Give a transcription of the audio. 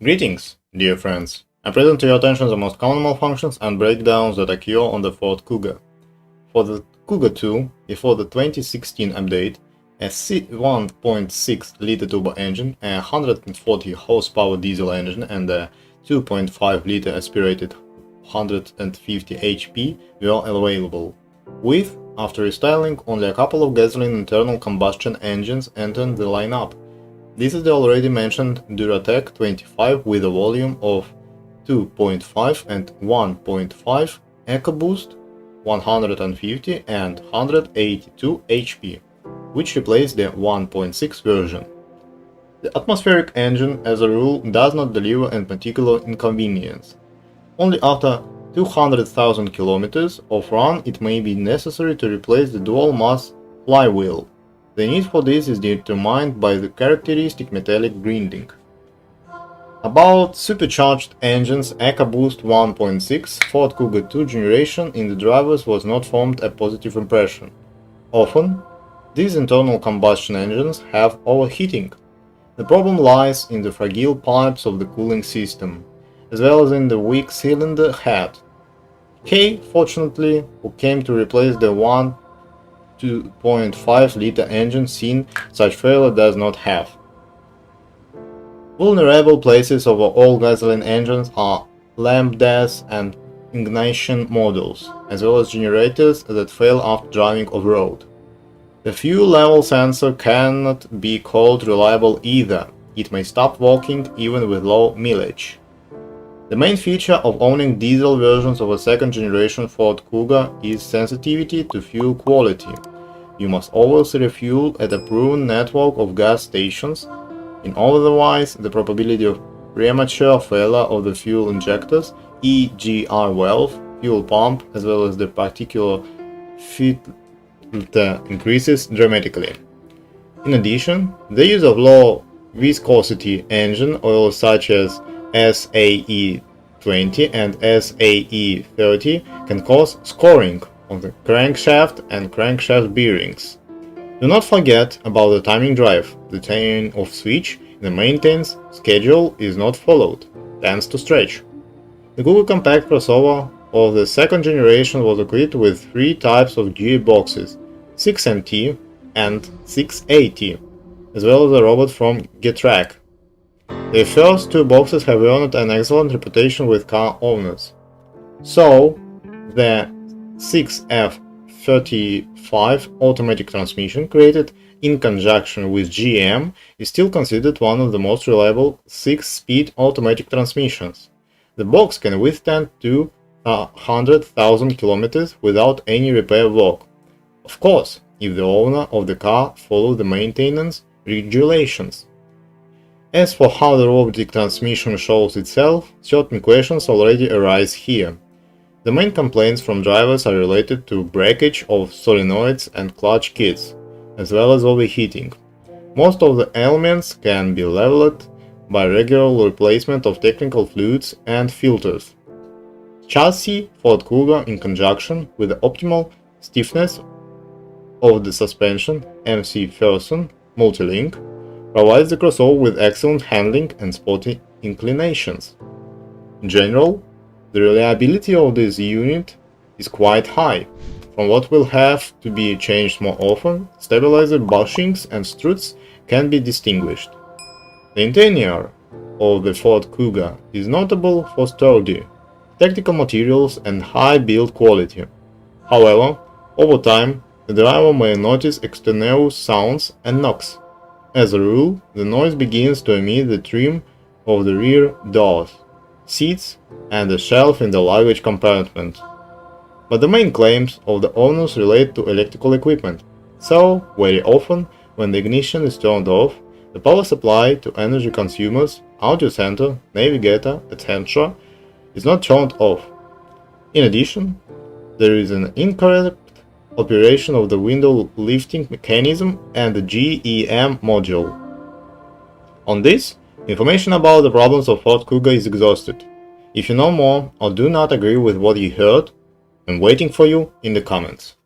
Greetings, dear friends. I present to your attention the most common malfunctions and breakdowns that occur on the Ford Kuga. For the Kuga 2, before the 2016 update, a 1.6-liter turbo engine, a 140 horsepower diesel engine and a 2.5-liter aspirated 150 HP were available, with, after restyling, only a couple of gasoline internal combustion engines entering the lineup. This is the already mentioned Duratec 25 with a volume of 2.5 and 1.5 EcoBoost 150 and 182 HP, which replaced the 1.6 version. The atmospheric engine, as a rule, does not deliver any particular inconvenience. Only after 200,000 kilometers of run it may be necessary to replace the dual-mass flywheel. The need for this is determined by the characteristic metallic grinding. About supercharged engines, EcoBoost 1.6 Ford Kuga 2 generation in the drivers was not formed a positive impression. Often, these internal combustion engines have overheating. The problem lies in the fragile pipes of the cooling system, as well as in the weak cylinder head. K, fortunately, who came to replace the 2.5-liter engine seen such failure does not have. Vulnerable places of all gasoline engines are lambdas and ignition modules, as well as generators that fail after driving off-road. The fuel level sensor cannot be called reliable either, it may stop working even with low mileage. The main feature of owning diesel versions of a second-generation Ford Kuga is sensitivity to fuel quality. You must always refuel at a proven network of gas stations. In otherwise, the probability of premature failure of the fuel injectors, EGR valve, fuel pump, as well as the particular filter increases dramatically. In addition, the use of low viscosity engine oils such as SAE20 and SAE30 can cause scoring on the crankshaft and crankshaft bearings. Do not forget about the timing drive. The turn-off switch in the maintenance schedule is not followed, tends to stretch. The Kuga compact crossover of the second generation was equipped with three types of gearboxes, 6MT and 6AT, as well as a robot from Getrack. The first two boxes have earned an excellent reputation with car owners. So, the 6F35 automatic transmission, created in conjunction with GM, is still considered one of the most reliable 6-speed automatic transmissions. The box can withstand 200,000 kilometers without any repair work. Of course, if the owner of the car follows the maintenance regulations. As for how the robotic transmission shows itself, certain questions already arise here. The main complaints from drivers are related to breakage of solenoids and clutch kits, as well as overheating. Most of the ailments can be leveled by regular replacement of technical fluids and filters. Chassis Ford Kuga, in conjunction with the optimal stiffness of the suspension MC-Ferguson Multilink, provides the crossover with excellent handling and sporty inclinations. In general, the reliability of this unit is quite high. From what will have to be changed more often, stabilizer bushings and struts can be distinguished. The interior of the Ford Kuga is notable for sturdy, tactical materials and high build quality. However, over time, the driver may notice extraneous sounds and knocks. As a rule, the noise begins to emit the trim of the rear doors, seats, and the shelf in the luggage compartment. But the main claims of the owners relate to electrical equipment, so very often, when the ignition is turned off, the power supply to energy consumers, audio center, navigator, etc. is not turned off. In addition, there is an incorrect operation of the window lifting mechanism and the GEM module. On this, information about the problems of Ford Kuga is exhausted. If you know more or do not agree with what you heard, I'm waiting for you in the comments.